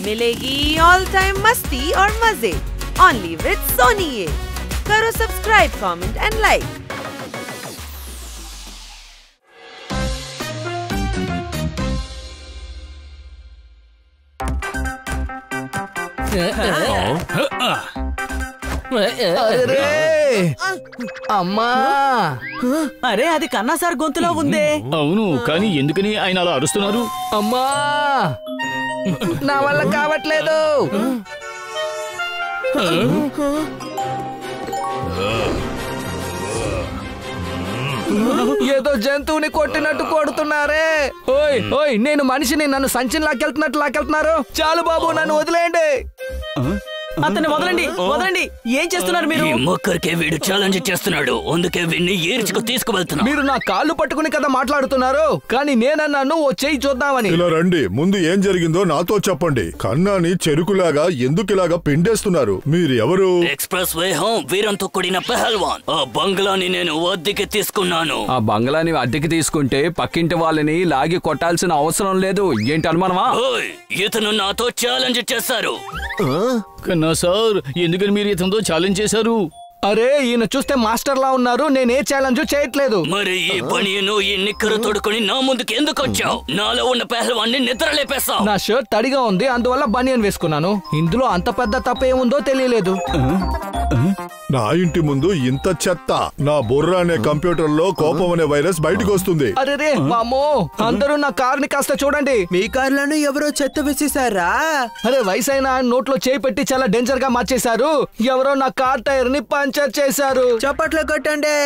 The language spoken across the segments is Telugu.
मिलेगी ऑल टाइम मस्ती और मजे ओनली विद सोनी। ये करो सब्सक्राइब, कमेंट एंड लाइक। అమ్మా అరే అది కన్నా సార్ గొంతులో ఉందే. అవును, కానీ ఎందుకని ఆయన అలా అరుస్తున్నారు? అమ్మా నా వల్ల కావట్లేదు. ఏదో జంతువుని కొట్టినట్టు కొడుతున్నారే. ఓయ్ ఓయ్, నేను మనిషిని, నన్ను సంచిని లాకెళ్తున్నట్టు లాకెళ్తున్నారు. చాలు బాబు, నన్ను వదిలేయండి. అతన్ని వదలండి, వదలండి. ఏం చేస్తున్నారు మీరు? మొక్కరికే వీడు ఛాలెంజ్ చేస్తున్నాడు, అందుకే వీడిని ఏర్చుకు తీసుకువెళ్తున్నా. మీరు నా కాళ్ళు పట్టుకుని కదా మాట్లాడుతున్నారు, కానీ నేనన్నాను ఓ చెయ్యి చూద్దామని. ఇలా రండి, ముందు ఏం జరిగిందో నాతో చెప్పండి. కన్నాని చెరుకులాగా ఎందుకిలాగా పిండేస్తున్నారు? మీరు ఎవరు? ఎక్స్ప్రెస్ వే హోమ్ వీరంతో కూడిన పెహల్వాన్. ఆ బంగ్లాని నేను అద్దెకి తీసుకున్నాను. ఆ బంగ్లాని అద్దెకి తీసుకుంటే పక్కింటి వాళ్ళని లాగి కొట్టాల్సిన అవసరం లేదు. ఏంటి అనుమానమా? ఓయ్, ఇతను నాతో ఛాలెంజ్ చేశారు. కన్నా సార్, ఎందుకని మీరు ఇతనితో ఛాలెంజ్ చేశారు? అరే, ఈయన చూస్తే మాస్టర్ లా ఉన్నారు. నేనే ఛాలెంజ్ చేయట్లేదు. మరి ఈ పనిను ఈ నిక్కరు తోడుకొని నా ముందుకు ఎందుకు వచ్చావు? నాలో ఉన్న పెహల్వాన్ని నిద్ర లేపేస్తావు. నా షర్ట్ తడిగా ఉంది, అందువల్ల బనియన్ వేసుకున్నాను. ఇందులో అంత పెద్ద తప్పేముందో తెలియలేదు. నా ఇంటి ముందు ఇంత చెత్త. నా బుర్ర అనే కంప్యూటర్ లో కోపం అనే వైరస్ బయటకు వస్తుంది. అరే వామ్మో, అందరూ నా కార్ని కాస్త చూడండి. మీ కార్లను ఎవరో చెత్త వేసేసారా? అరే, వయసైన నోట్లో చేయి పెట్టి చాలా డేంజర్ గా మార్చేశారు. ఎవరో నా కార్ టైర్ ని పంచర్ చేశారు. చప్పట్లు కొట్టండి.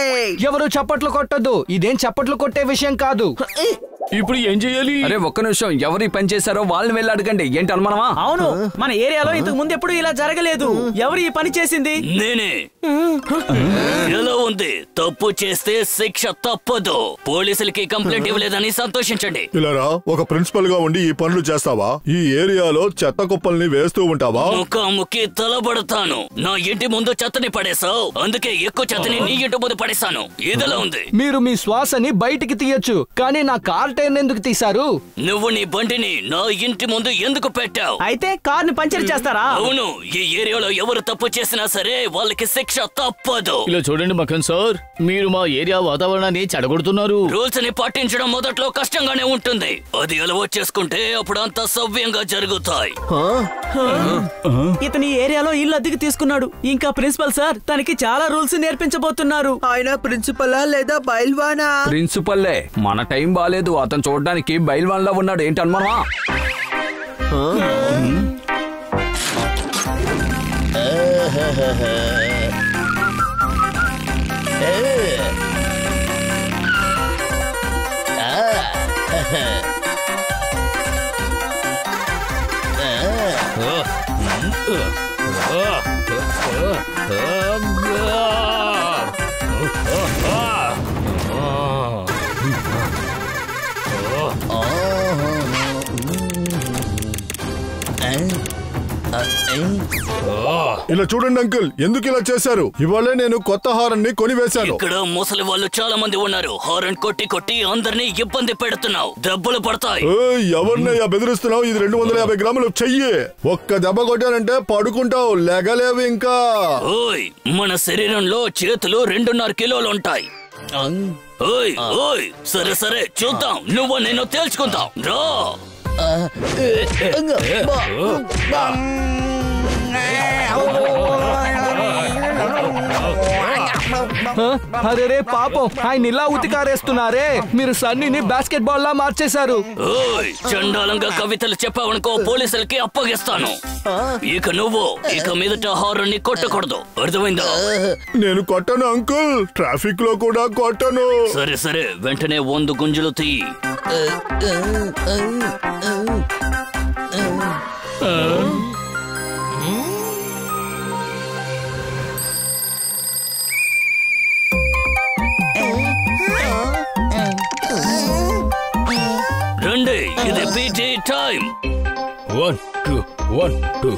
ఎవరు చప్పట్లు కొట్టద్దు. ఇదేం చప్పట్లు కొట్టే విషయం కాదు. ఇప్పుడు ఏం చేయాలి? అరే ఒక్క నిమిషం, ఎవరు ఈ పని చేశారో వాళ్ళని వెళ్ళి అడగండి. ఏంటి అనుమానమా? అవును, మన ఏరియాలో ఇంతకు ముందు ఎప్పుడు ఇలా జరగలేదు. ఎవరు ఈ పని చేసింది? నేనే. ఎలా ఉంది? తప్పు చేస్తే శిక్ష తప్పదు. పోలీసులకి కంప్లైంట్ ఇవ్వలేదని సంతోషించండి. ఇలారా, ఒక ప్రిన్సిపల్ గా ఉండి ఈ పనులు చేస్తావా? ఈ ఏరియాలో చెత్త కుప్పల్ని వేస్తూ ఉంటావా? ముఖాముఖి తలబడతాను. నా ఇంటి ముందు చెత్తని పడేసావు, అందుకే ఎక్కువ చెత్తని నీ ఇంటి ముందు పడేసాను. ఇదిలా ఉంది. మీరు మీ శ్వాసని బయటికి తీయొచ్చు, కానీ నా కార్ టైర్ ఎందుకు తీశారు? నువ్వు నీ బండిని నా ఇంటి ముందు ఎందుకు పెట్టావు? అయితే కార్ ని పంచర్ చేస్తారా? అవును, ఈ ఏరియాలో ఎవరు తప్పు చేసినా సరే వాళ్ళకి శిక్ష తప్పదు. ఇలా చూడండి మక్కన్ సార్, మీరు మా ఏరియా వాతావరణాన్ని చెడగొడుతున్నారు. రూల్స్ ని పాటించడం మొదట్లో కష్టంగానే ఉంటుంది. అది అలవాటు చేసుకుంటే అప్పుడు అంతా సవ్యంగా జరుగుతాయి. ఇతని ఏరియాలో ఇల్లు అద్దెకి తీసుకున్నాడు. ఇంకా ప్రిన్సిపల్ సార్ తనకి చాలా రూల్స్ నేర్పించబోతున్నారు. ఆయన ప్రిన్సిపలా లేదా బైల్వానా? ప్రిన్సిపల్లే. మన టైం బాలేదు. అతను చూడడానికి బైల్వాన్ లా ఉన్నాడు. ఏంటి అనుమానమా? ఇలా చూడండి అంకుల్, ఎందుకు ఇలా చేశారు? ఇవాళే నేను కొత్త హారన్ని కొనివేశాను. ఇక్కడ ముసలి వాళ్ళు చాలా మంది ఉన్నారు. హారన్ కొట్టి కొట్టి అందరినీ ఇబ్బంది పెడుతున్నావు. దెబ్బలు పడతాయి. ఎవరినయ్యా బెదిరిస్తున్నావు? ఇది 250 గ్రాములు చెయ్యి. ఒక్క దెబ్బ కొట్టానంటే పడుకుంటావు, లెగలేవు ఇంకా. ఓయ్, మన శరీరంలో చేతులు 2.5 కిలోలు ఉంటాయి. ఓయ్ ఓయ్, సరే సరే చూద్దాం. నువ్వు నేను తేల్చుకుందాం. రా. అరే పాపం, ఆయన ఇలా ఉతికారేస్తున్నారే. మీరు సన్నీని బాస్కెట్ బాల్ లా మార్చేశారు. ఓయ్, చండాలంగా కవితలు చెప్పావనుకో పోలీసులకి అప్పగిస్తాను. ఇక నువ్వు ఇక మీదట హారన్ని కొట్టకూడదు, అర్థమైందా? నేను కొట్టను అంకుల్, ట్రాఫిక్ లో కూడా కొట్టను. సరే సరే, వెంటనే 100 గుంజలు తీయి. రండి, ఇది పీటీ టైం. 1 2 1 2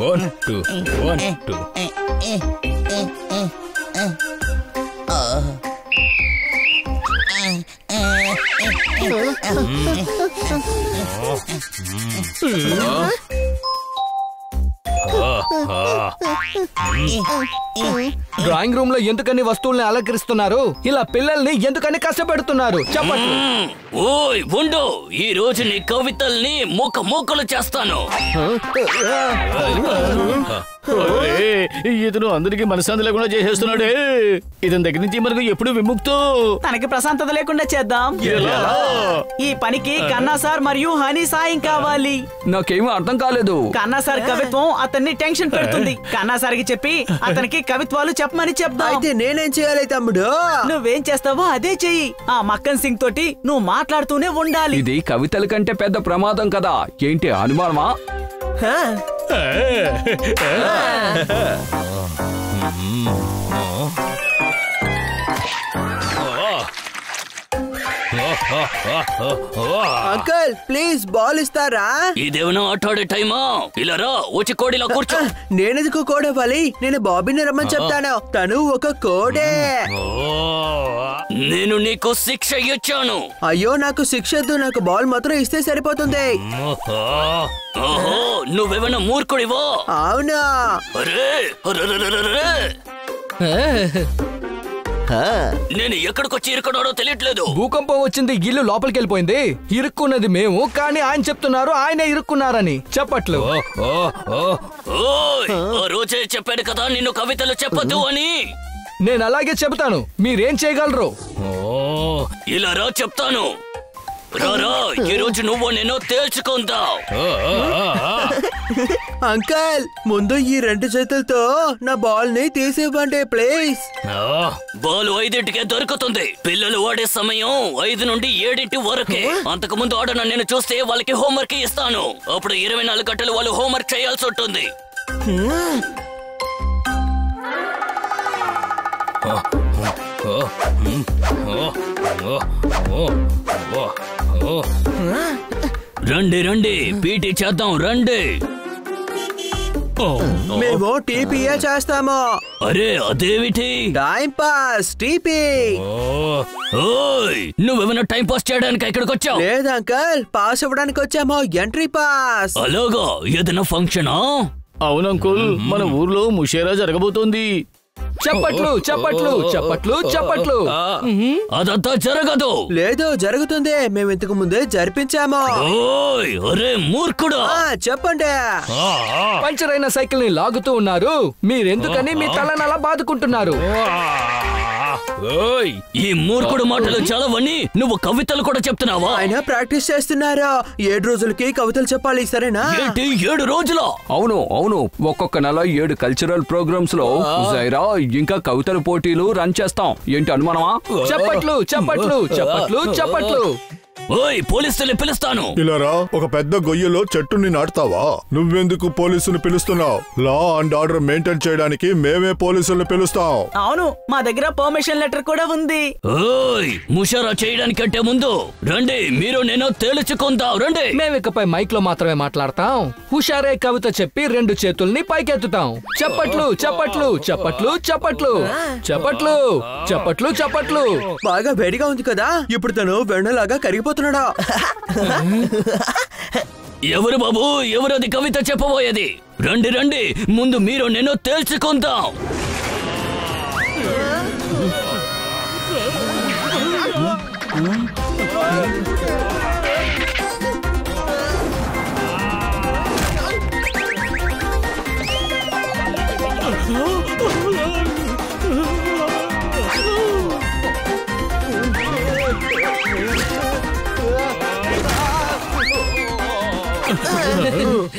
1 2 1 2. డ్రాయింగ్ రూమ్ లో ఎందుకని వస్తువుల్ని అలంకరిస్తున్నారు? ఇలా పిల్లల్ని ఎందుకని కష్టపెడుతున్నారు? చెప్పండి. ఓయ్ ఉండు, ఈ రోజు నీ కవితల్ని ముక్కలు చేస్తాను. ఇతను అందరికి మనశ్శాంతి లేకుండా చేసేస్తున్నాడే. ఇతని దగ్గర నుంచి మనకు ఎప్పుడు విముక్తో. తనకి ప్రశాంతత లేకుండా చేద్దాం. ఈ పనికి కన్నా సార్ మరియు హనీ సాయం కావాలి. నాకేమీ అర్థం కాలేదు. కన్నా సార్ కవిత్వం అతన్ని టెన్షన్ పెడుతుంది. కన్నా సార్ కి చెప్పి అతనికి కవిత్వాలు చెప్పమని చెప్దాం. అయితే నేనేం చేయాలి తమ్ముడు? నువ్వేం చేస్తావో అదే చెయ్యి. ఆ మక్కన్ సింగ్ తోటి నువ్వు మాట్లాడుతూనే ఉండాలి. ఇది కవితల కంటే పెద్ద ప్రమాదం కదా. ఏంటి అనుమానమా? అంకుల్ ప్లీజ్ బాల్ ఇస్తారా? ఇదేమన్నా ఆటాడే టైమా? ఇలా రా, వచ్చి కోడిలా కూర్చో. నేనెందుకు కోడ్ ఇవ్వాలి? నేను బాబీని రమ్మని చెప్తాను. తను ఒక కోడే. నేను నీకు శిక్ష ఇచ్చాను. అయ్యో నాకు శిక్ష వద్దు, నాకు బాల్ మాత్రం ఇస్తే సరిపోతుంది. ఓహో, నువ్వేమైనా మూర్ఖుడివో? అవునా? అరే అరెరెరెరెరె. నేను ఎక్కడికొచ్చి ఇరుకున్నాడో తెలియట్లేదు. భూకంపం వచ్చింది, ఇల్లు లోపలికి వెళ్ళిపోయింది. ఇరుక్కున్నది మేము, కానీ ఆయన చెప్తున్నారు ఆయనే ఇరుక్కున్నారని. చెప్పట్లు. ఓయ్, ఆ రోజే చెప్పాడు కదా నిన్ను కవితలు చెప్పొద్దు అని. నేను అలాగే చెబుతాను, మీరేం చేయగలరు? ఇలా రా చెప్తాను. రారా, ఈ రోజు నువ్వు నేను తేల్చుకుందాం. అంకల్ ముందు ఈ 2 చేతులతో నా బాల్ ని తీసివ్వండి ప్లీజ్. బాల్ 5ంటికే దొరుకుతుంది. పిల్లలు వాడే సమయం 5 నుండి 7 వరకే. అంతకు ముందు ఆడన నేను చూస్తే వాళ్ళకి హోంవర్క్ ఇస్తాను. అప్పుడు 24 గంటలు వాళ్ళు హోంవర్క్ చేయాల్సి ఉంటుంది. రండి రండి, పీటీ చేద్దాం రండి. మేము టీపీఏ చేస్తాము. అరే అదేమిటి? Time pass TP. ఓయ్, నువ్వేమైనా టైం పాస్ చేయడానికి ఇక్కడికి వచ్చావు? లేదు అంకల్, పాస్ ఇవ్వడానికి వచ్చాము. Entry pass. అలాగా, ఏదైనా ఫంక్షనా? అవును అంకుల్, మన ఊర్లో ముషేరా జరగబోతోంది. చప్పట్లు చప్పట్లు చప్పట్లు చప్పట్లు. అదంతా జరగదు. లేదు జరుగుతుంది, మేము ఇంతకు ముందే జరిపించాము. ఓయ్, అరే మూర్ఖుడా. చెప్పండి. పంచర్ అయిన సైకిల్ ని లాగుతూ ఉన్నారు. మీరెందుకని మీ తలని అలా బాదుకుంటున్నారు? ఓయ్, ఈ మూర్ఖుడు మాటలు చాలవని నువ్వు కవితలు కూడా చెప్తున్నావా? ఆయన ప్రాక్టీస్ చేస్తున్నారు. 7 రోజులకి కవితలు చెప్పాలి, సరేనా? ఏంటి 7 రోజుల? అవును అవును, ఒక్కొక్క నెల 7 కల్చరల్ ప్రోగ్రామ్స్ లో జైరా ఇంకా కవితల పోటీలు రన్ చేస్తాం. ఏంటి అనుమానమా? చప్పట్లు చప్పట్లు చప్పట్లు చప్పట్లు. ఓయ్, పోలీసుల్ని పిలుస్తాను. ఇలారా, ఒక పెద్ద గొయ్యలో చెట్టుని నాటుతావా? నువ్వెందుకు పోలీసుని పిలుస్తున్నావు? లా అండ్ ఆర్డర్ మెయింటైన్ చేయడానికి మేమే పోలీసుల్ని పిలుస్తాం. అవును, మా దగ్గర పర్మిషన్ లెటర్ కూడా ఉంది. ఓయ్, ముషారా చేయడానికంటే ముందు రండి, మీరు నేను తేల్చుకుందాం రండి. మేము ఇకపై మైక్ లో మాత్రమే మాట్లాడతాం. హుషారే కవిత చెప్పి 2 చేతుల్ని పైకెత్తుతాం. చప్పట్లు చప్పట్లు చప్పట్లు చప్పట్లు చప్పట్లు చప్పట్లు చప్పట్లు. బాగా వేడిగా ఉంది కదా, ఇప్పుడు తను వెన్నలాగా కరిగిపోతున్నాడా? ఎవరు బాబు, ఎవరది కవిత చెప్పబోయేది? రండి రండి, ముందు మీరు నేను తేల్చుకుందాం.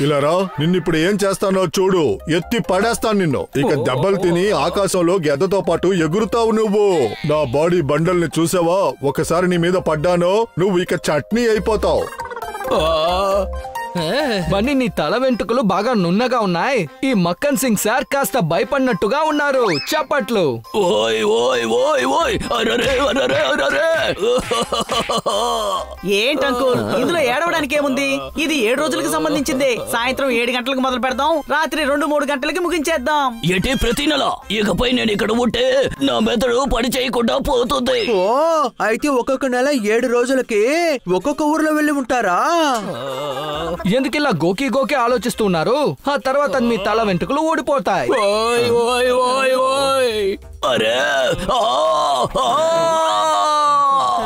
ఇలారా, నిన్నిప్పుడు ఏం చేస్తానో చూడు. ఎత్తి పడేస్తాను నిన్ను. ఇక దెబ్బలు తిని ఆకాశంలో గెద్దతో పాటు ఎగురుతావు నువ్వు. నా బాడీ బండల్ని చూసావా? ఒకసారి నీ మీద పడ్డానో నువ్వు ఇక చట్నీ అయిపోతావు. బన్నీ, నీ తల వెంట్రుకలు బాగా నున్నగా ఉన్నాయి. ఈ మక్కన్ సింగ్ సార్ కాస్త భయపడినట్టుగా ఉన్నారు. చప్పట్లు. ఓయ్ ఓయ్ ఓయ్ ఓయ్, అరరే అరరే అరరే. ఏంటంకుల్, ఇందులో ఏడవడానికి ఏముంది? ఇది 7 రోజులకు సంబంధించింది. సాయంత్రం 7 గంటలకు మొదలు పెడదాం, రాత్రి 2-3 గంటలకి ముగించేద్దాం. ఎటే ప్రతి నెల ఇకపై నేను ఇక్కడ ఉంటే నా మెదడు పని చేయకుండా పోతుంది. ఓ, అయితే ఒక్కొక్క నెల 7 రోజులకి ఒక్కొక్క ఊర్లో వెళ్ళి ఉంటారా? ఎందుకు ఇలా గోకి గోకి ఆలోచిస్తున్నారు? ఆ తర్వాత మీ తల వెంట్రుకలు ఊడిపోతాయి. ఓయ్ ఓయ్ ఓయ్ ఓయ్ అరే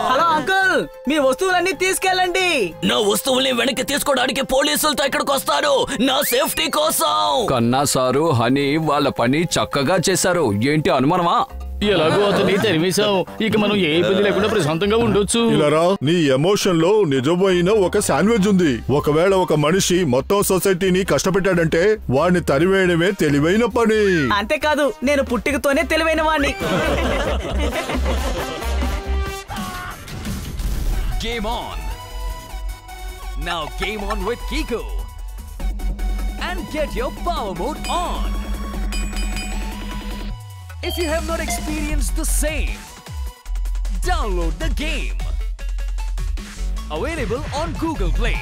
హలో అంకుల్, మీ వస్తువులన్నీ తీసుకెళ్ళండి. నా వస్తువుల్ని వెనక్కి తీసుకోవడానికి పోలీసులతో ఇక్కడికి వస్తారు, నా సేఫ్టీ కోసం. కన్నా సారు హనీ వాళ్ళ పని చక్కగా చేశారు. ఏంటి అనుమానమా? ఎలాగో అతన్ని తరిమేశాం. ఇక మనం ఏ ఇబ్బంది లేకుండా ప్రశాంతంగా ఉండొచ్చు. ఇలారా, నీ ఎమోషన్ లో నిజమైన ఒక శాండ్విచ్ ఉంది. ఒకవేళ ఒక మనిషి మొత్తం సొసైటీని కష్టపెట్టాడంటే వాడిని తరివేయడమే తెలివైన పని. అంతేకాదు, నేను పుట్టికతోనే తెలివైన వాణ్ణి. Game on! Now game on with Kiko! And get your power mode on! If you have not experienced the same, download the game. Available on Google Play.